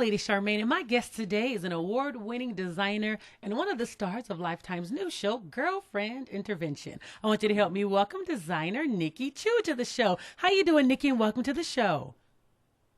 Lady Charmaine, and my guest today is an award-winning designer and one of the stars of Lifetime's new show, Girlfriend Intervention. I want you to help me welcome designer NIKKI CHU to the show. How you doing, Nikki, and welcome to the show.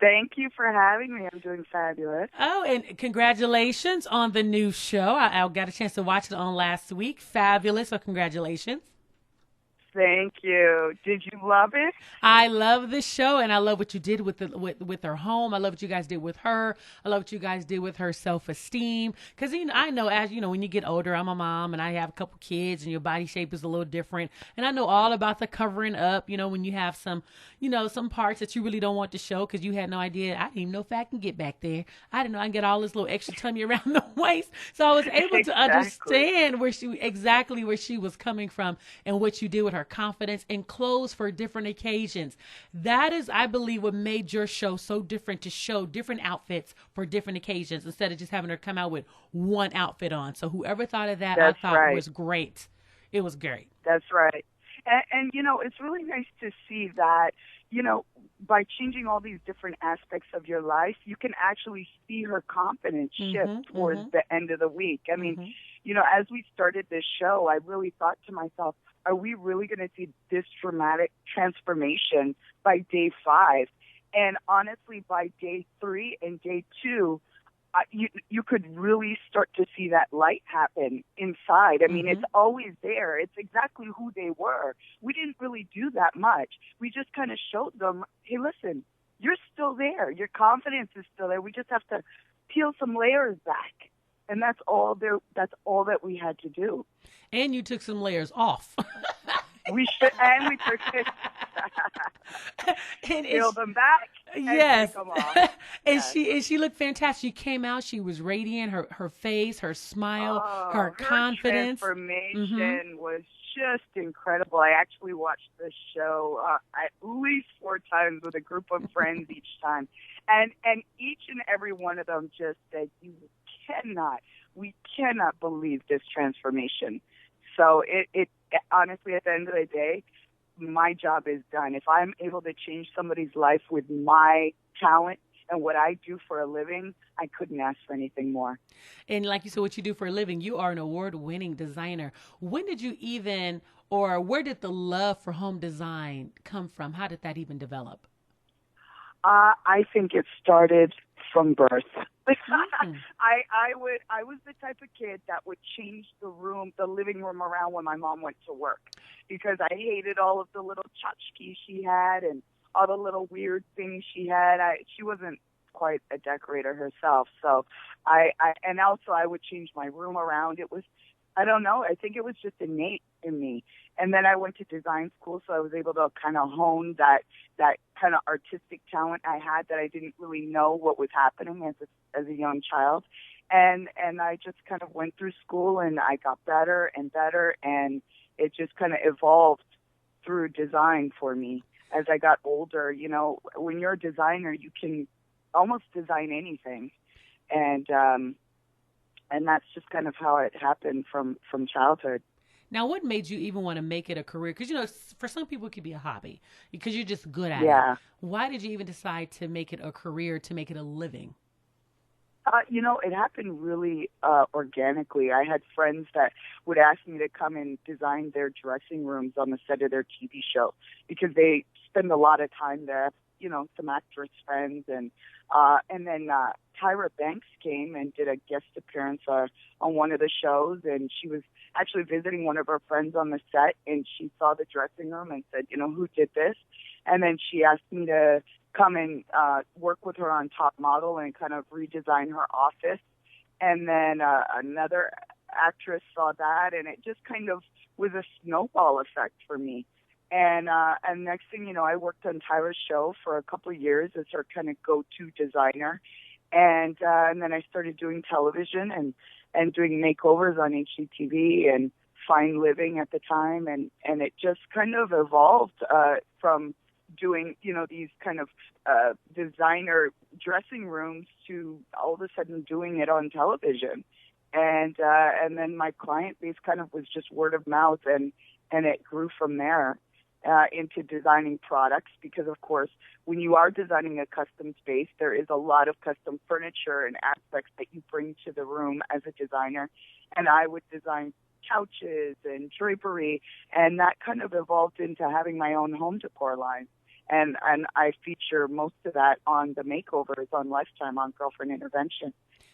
Thank you for having me. I'm doing fabulous. Oh, and congratulations on the new show. I got a chance to watch it on last week. Fabulous, so congratulations. Thank you. Did you love it? I love this show, and I love what you did with her home. I love what you guys did with her. I love what you guys did with her self-esteem. Because I know, as you know, when you get older, I'm a mom, and I have a couple kids, and your body shape is a little different. And I know all about the covering up. When you have some parts that you really don't want to show because you had no idea. I didn't even know if I can get back there. I didn't know I can get all this little extra tummy around the waist. So I was able to understand where she was coming from and what you did with her confidence and clothes for different occasions. That is, I believe, what made your show so different, to show different outfits for different occasions instead of just having her come out with one outfit on. So whoever thought of that, I thought was great. It was great. That's right. And it's really nice to see that, by changing all these different aspects of your life, you can actually see her confidence shift towards the end of the week. I mean, as we started this show, I really thought to myself, are we really going to see this dramatic transformation by day 5? And honestly, by day 3 and day 2, you could really start to see that light happen inside. I mean, it's always there. It's exactly who they were. We didn't really do that much. We just kind of showed them, hey, listen, you're still there. Your confidence is still there. We just have to peel some layers back. And that's all that we had to do. And you took some layers off. We took it. And peel them back. Yes. And take them off. And she looked fantastic. She came out. She was radiant. Her face, her smile, her confidence. Transformation was just incredible. I actually watched the show at least 4 times with a group of friends each time, and each and every one of them just said, we cannot believe this transformation. So it honestly, at the end of the day, my job is done. If I'm able to change somebody's life with my talent and what I do for a living, I couldn't ask for anything more. And like you said, what you do for a living, you are an award-winning designer. When did you where did the love for home design come from? How did that even develop? I think it started from birth. I was the type of kid that would change the living room around when my mom went to work, because I hated all of the little tchotchkes she had and all the little weird things she had. She wasn't quite a decorator herself, so I would change my room around. It was, I don't know, I think it was just innate in me. And then I went to design school, so I was able to kind of hone that kind of artistic talent I had that I didn't really know what was happening as a young child. And I just kind of went through school, and I got better and better, and it just kind of evolved through design for me. As I got older, when you're a designer, you can almost design anything. And that's just kind of how it happened from childhood. Now, what made you even want to make it a career? Because, for some people, it could be a hobby because you're just good at it. Why did you even decide to make it a career, to make it a living? It happened really organically. I had friends that would ask me to come and design their dressing rooms on the set of their TV show because they spend a lot of time there. Some actress friends, and then Tyra Banks came and did a guest appearance on one of the shows, and she was actually visiting one of her friends on the set, and she saw the dressing room and said, who did this? And then she asked me to come and work with her on Top Model and kind of redesign her office. And then another actress saw that, and it just kind of was a snowball effect for me. And next thing I worked on Tyra's show for a couple of years as her kind of go-to designer. And then I started doing television and doing makeovers on HGTV and Fine Living at the time. And it just kind of evolved from doing, these kind of designer dressing rooms to all of a sudden doing it on television. And then my client base kind of was just word of mouth, and it grew from there. into designing products because, of course, when you are designing a custom space, there is a lot of custom furniture and aspects that you bring to the room as a designer. And I would design couches and drapery, and that kind of evolved into having my own home decor line. And I feature most of that on the makeovers on Lifetime on Girlfriend Intervention.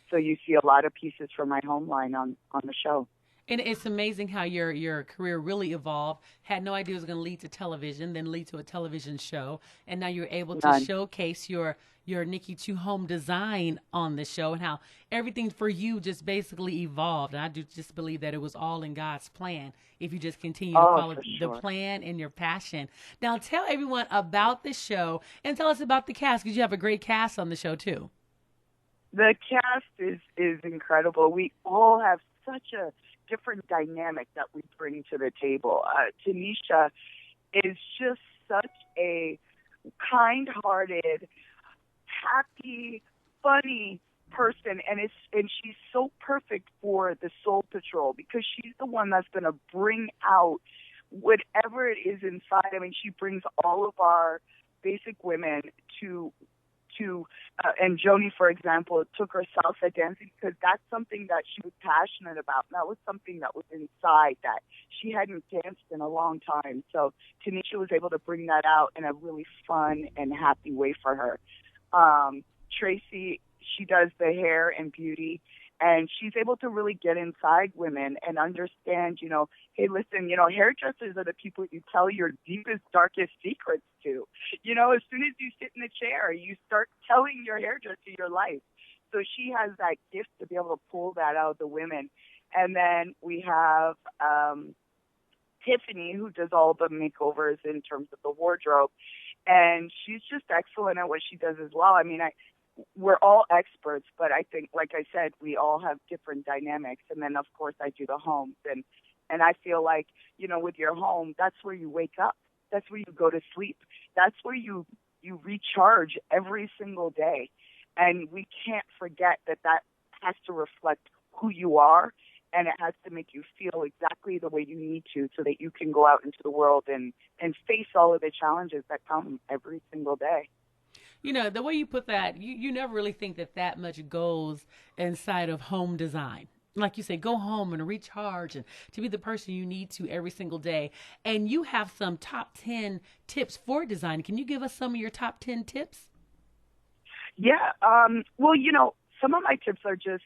So you see a lot of pieces from my home line on the show. And it's amazing how your career really evolved. Had no idea it was going to lead to television, then lead to a television show, and now you're able to showcase your NIKKI CHU home design on the show, and how everything for you just basically evolved. And I do just believe that it was all in God's plan if you just continue to follow the plan and your passion. Now tell everyone about the show and tell us about the cast, because you have a great cast on the show too. The cast is incredible. We all have such a different dynamic that we bring to the table. Tanisha is just such a kind-hearted, happy, funny person, and she's so perfect for the Soul Patrol because she's the one that's going to bring out whatever it is inside. I mean, she brings all of our basic women to and Joni, for example, took her salsa dancing because that's something that she was passionate about. And that was something that was inside that she hadn't danced in a long time. So Tanisha was able to bring that out in a really fun and happy way for her. Tracy, she does the hair and beauty, and she's able to really get inside women and understand, hey, listen, hairdressers are the people you tell your deepest, darkest secrets to. As soon as you sit in the chair, you start telling your hairdresser your life. So she has that gift to be able to pull that out of the women. And then we have Tiffany, who does all the makeovers in terms of the wardrobe. And she's just excellent at what she does as well. I mean, we're all experts, but I think, like I said, we all have different dynamics. And then, of course, I do the homes. And I feel like, with your home, that's where you wake up. That's where you go to sleep. That's where you recharge every single day. And we can't forget that has to reflect who you are, and it has to make you feel exactly the way you need to so that you can go out into the world and face all of the challenges that come every single day. The way you put that, you never really think that much goes inside of home design. Like you say, go home and recharge and to be the person you need to every single day. And you have some top 10 tips for design. Can you give us some of your top 10 tips? Yeah. Well, some of my tips are just,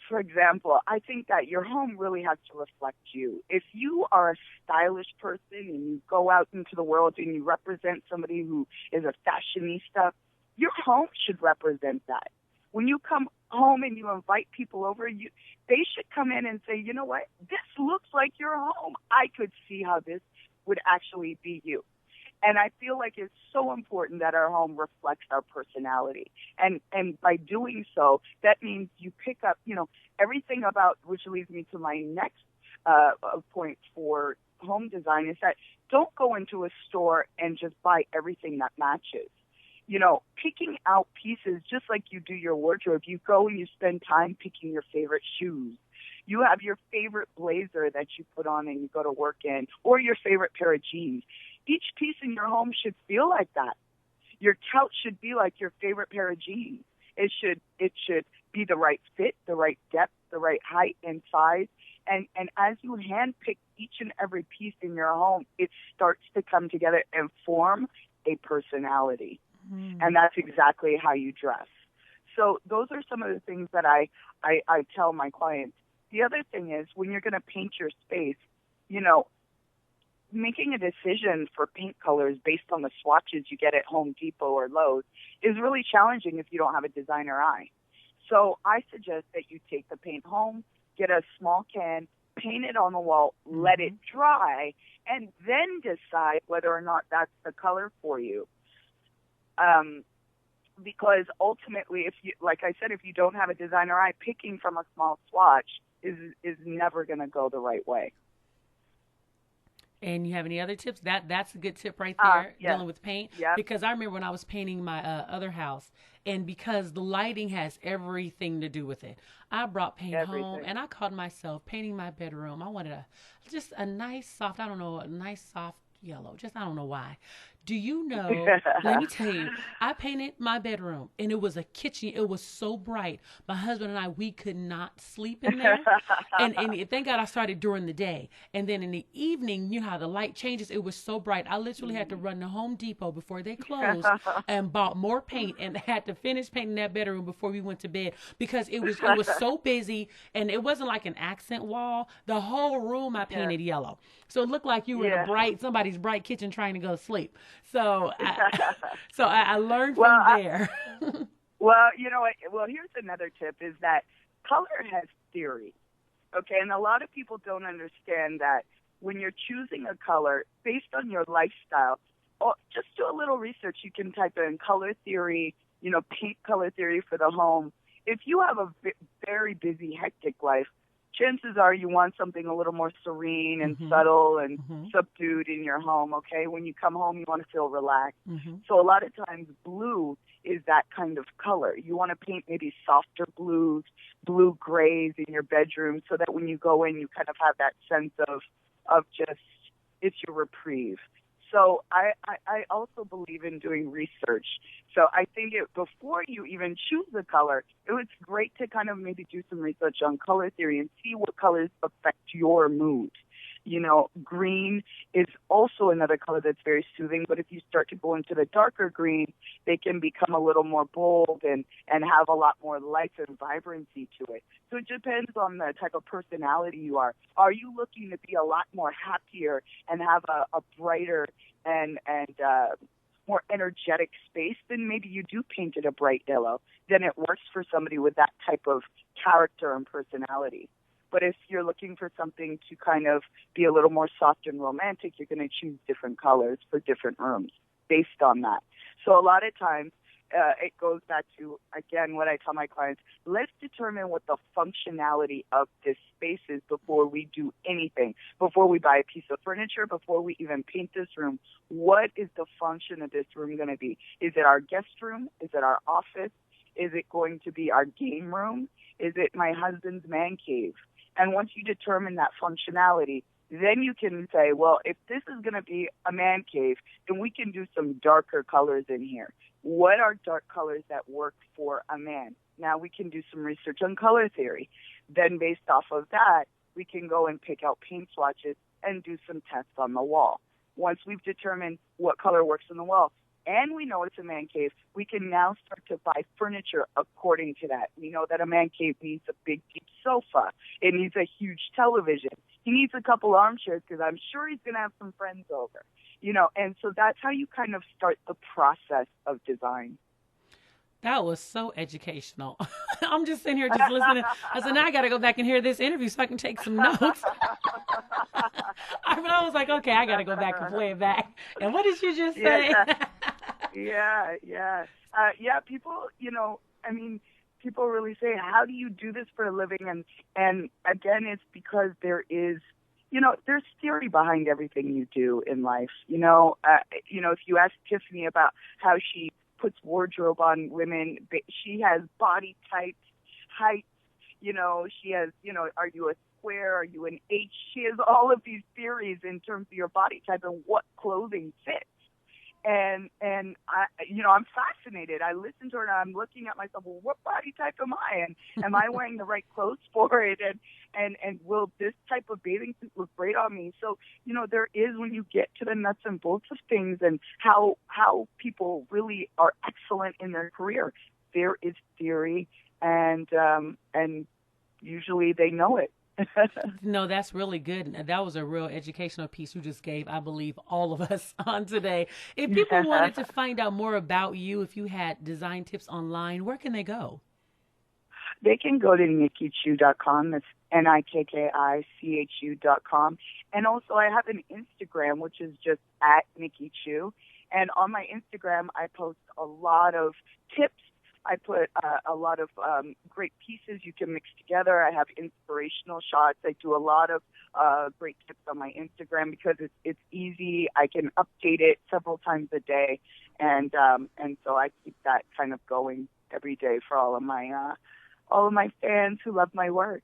for example, I think that your home really has to reflect you. If you are a stylish person and you go out into the world and you represent somebody who is a fashionista, your home should represent that. When you come home and you invite people over, they should come in and say, you know what, this looks like your home. I could see how this would actually be you. And I feel like it's so important that our home reflects our personality. And by doing so, that means you pick up, everything about, which leads me to my next point for home design, is that don't go into a store and just buy everything that matches. Picking out pieces, just like you do your wardrobe, you go and you spend time picking your favorite shoes. You have your favorite blazer that you put on and you go to work in, or your favorite pair of jeans. Each piece in your home should feel like that. Your couch should be like your favorite pair of jeans. It should be the right fit, the right depth, the right height and size. And as you handpick each and every piece in your home, it starts to come together and form a personality. And that's exactly how you dress. So those are some of the things that I tell my clients. The other thing is, when you're going to paint your space, making a decision for paint colors based on the swatches you get at Home Depot or Lowe's is really challenging if you don't have a designer eye. So I suggest that you take the paint home, get a small can, paint it on the wall, let it dry, and then decide whether or not that's the color for you. Because ultimately, if you don't have a designer eye, picking from a small swatch is never going to go the right way. And you have any other tips? That's a good tip right there, dealing with paint. Yep. Because I remember when I was painting my other house, and because the lighting has everything to do with it, I brought paint home, and I caught myself painting my bedroom. I wanted just a nice soft, yellow. Just, I don't know why. Do you know, let me tell you, I painted my bedroom and it was a kitchen. It was so bright. My husband and I, we could not sleep in there. And thank God I started during the day. And then in the evening, you know how the light changes. It was so bright. I literally had to run to Home Depot before they closed and bought more paint and had to finish painting that bedroom before we went to bed because it was so busy, and it wasn't like an accent wall. The whole room I painted yellow. So it looked like you were in somebody's bright kitchen trying to go to sleep. So I learned from there. Well, you know what? Well, here's another tip is that color has theory. Okay, and a lot of people don't understand that when you're choosing a color based on your lifestyle, just do a little research. You can type in color theory, paint color theory for the home. If you have a very busy, hectic life, chances are you want something a little more serene and subtle and subdued in your home, okay? When you come home, you want to feel relaxed. So a lot of times blue is that kind of color. You want to paint maybe softer blues, blue grays in your bedroom so that when you go in, you kind of have that sense of just, it's your reprieve. So I also believe in doing research. So I think before you even choose the color, it was great to kind of maybe do some research on color theory and see what colors affect your mood. Green is also another color that's very soothing, but if you start to go into the darker green, they can become a little more bold and have a lot more life and vibrancy to it. So it depends on the type of personality you are. Are you looking to be a lot more happier and have a brighter and more energetic space? Then maybe you do paint it a bright yellow. Then it works for somebody with that type of character and personality. But if you're looking for something to kind of be a little more soft and romantic, you're going to choose different colors for different rooms based on that. So a lot of times it goes back to, again, what I tell my clients, let's determine what the functionality of this space is before we do anything, before we buy a piece of furniture, before we even paint this room. What is the function of this room going to be? Is it our guest room? Is it our office? Is it going to be our game room? Is it my husband's man cave? And once you determine that functionality, then you can say, well, if this is going to be a man cave, then we can do some darker colors in here. What are dark colors that work for a man? Now we can do some research on color theory. Then based off of that, we can go and pick out paint swatches and do some tests on the wall. Once we've determined what color works on the wall, and we know it's a man cave, we can now start to buy furniture according to that. We know that a man cave needs a big, deep sofa. It needs a huge television. He needs a couple armchairs because I'm sure he's going to have some friends over. And so that's how you kind of start the process of design. That was so educational. I'm just sitting here just listening. I said, now I got to go back and hear this interview so I can take some notes. I was like, okay, I got to go back and play it back. And what did you just say? Yeah. People, people really say, how do you do this for a living? And again, it's because there is, there's theory behind everything you do in life. If you ask Tiffany about how she puts wardrobe on women, she has body types, height, she has, are you a square, are you an H? She has all of these theories in terms of your body type and what clothing fits. And I'm fascinated. I listen to her and I'm looking at myself, well, what body type am I? And am I wearing the right clothes for it? And will this type of bathing suit look great on me? So, there is, when you get to the nuts and bolts of things and how people really are excellent in their career, there is theory and usually they know it. No, that's really good. That was a real educational piece you just gave, I believe, all of us on today. If people wanted to find out more about you, if you had design tips online, where can they go? They can go to NIKKICHU.com. That's NIKKICHU.com. And also I have an Instagram, which is just at Nikki Chu. And on my Instagram, I post a lot of tips. I put a lot of great pieces you can mix together. I have inspirational shots. I do a lot of great tips on my Instagram because it's easy. I can update it several times a day, and so I keep that kind of going every day for all of my fans who love my work.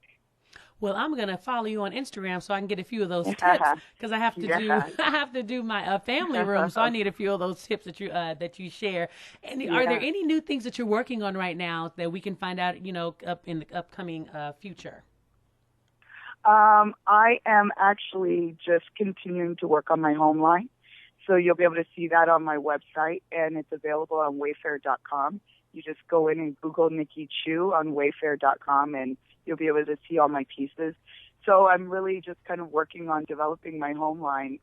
Well, I'm gonna follow you on Instagram so I can get a few of those tips because I have to do Yeah. I have to do my family room, so I need a few of those tips that you share. And are there Yeah. any new things that you're working on right now that we can find out, up in the upcoming future? I am actually just continuing to work on my home line. So you'll be able to see that on my website, and it's available on wayfair.com. You just go in and Google NIKKI CHU on wayfair.com, and you'll be able to see all my pieces. So I'm really just kind of working on developing my home line,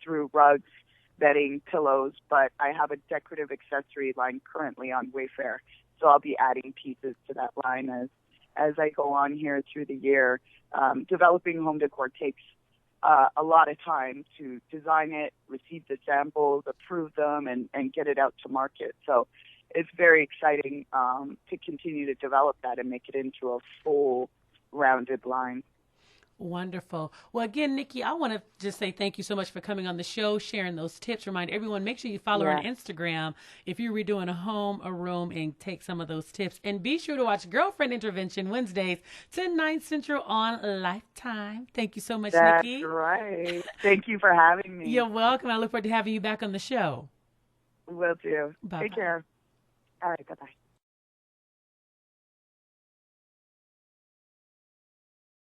through rugs, bedding, pillows, but I have a decorative accessory line currently on Wayfair. So I'll be adding pieces to that line as I go on here through the year. Developing home decor takes a lot of time to design it, receive the samples, approve them, and get it out to market. So it's very exciting to continue to develop that and make it into a full rounded line. Wonderful. Well, again, Nikki, I want to just say thank you so much for coming on the show, sharing those tips. Remind everyone, make sure you follow her on Yeah. Instagram if you're redoing a home, a room, and take some of those tips. And be sure to watch Girlfriend Intervention Wednesdays, 10, 9 Central on Lifetime. Thank you so much, That's Nikki. right. Thank you for having me. You're welcome. I look forward to having you back on the show. Will do. Bye-bye. Take care. All right. Bye-bye.